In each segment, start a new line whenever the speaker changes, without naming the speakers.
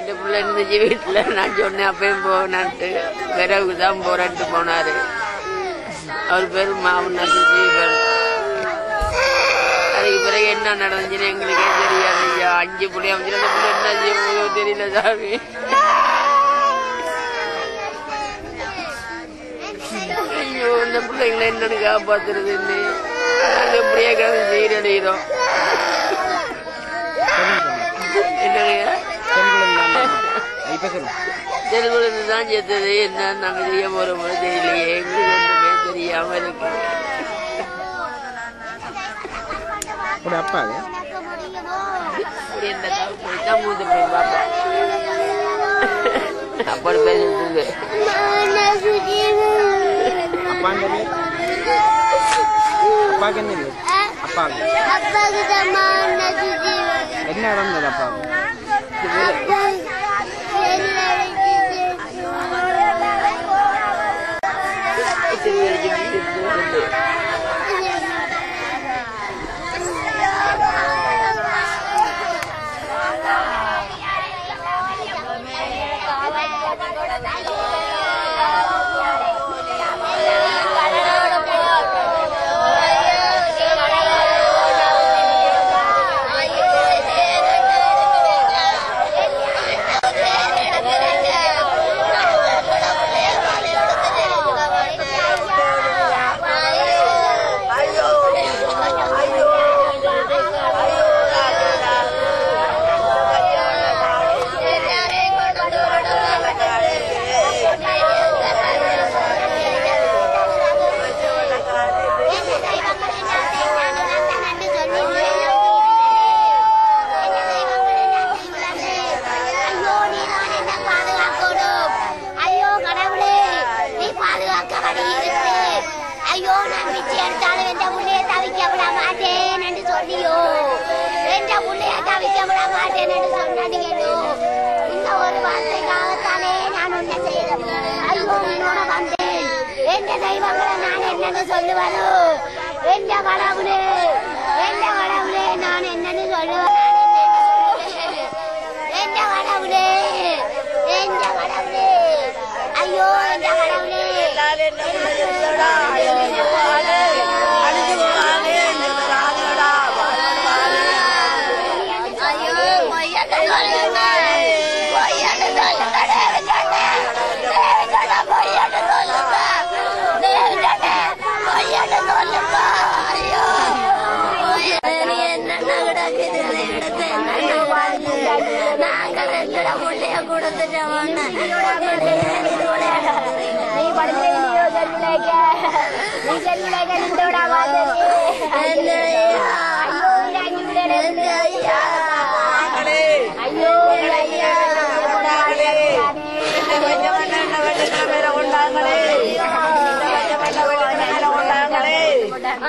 என் பிள்ளை இருந்துச்சு வீட்டுல. நான் சொன்னேன் அப்பயும் போனான்ட்டு விரவுக்குதான் போறன்ட்டு போனாரு. அவர் பேரு மாமன்னார். அதுக்கு பிறகு என்ன நடந்துச்சுன்னு எங்களுக்கே தெரியாது. ஐயா 5 பிள்ளை அமைச்சு அந்த பிள்ளை என்ன செய்ய தெரியல சாமி. ஐயோ இந்த பிள்ளைங்களை என்னன்னு காப்பாத்துறதுன்னு நாங்க எப்படியே கிடந்து சீரடைகிறோம். என்னங்கய்யா தெருவுல தான் செத்தது. என்ன நாங்க செய்ய போறோமோ தெரியலையே. எங்களுக்கு ஒன்றுமே தெரியாம இருக்கு.
அப்பா
போய்தான் மூத்த போய் பாப்பா அப்படி பேசுறது.
அப்பாவுக்கு என்ன அப்பாவுக்கு என்ன நடந்தது? அப்பாவுக்கு
சொல்லுவானோ எந்த கடவுளே நான் என்னன்னு சொல்லுவேன். எந்த கடவுளே ஐயோ எந்த கடவுளே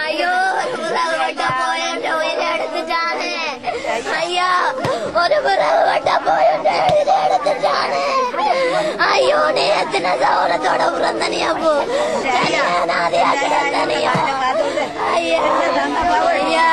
ஐயோ எடுத்துட்டானே. ஐயா ஒரு பிறகு வட்ட போய் எடுத்துட்டானே. ஐயோ நீ எத்தனை சௌரத்தோட பிறந்தனியா போ ஐயா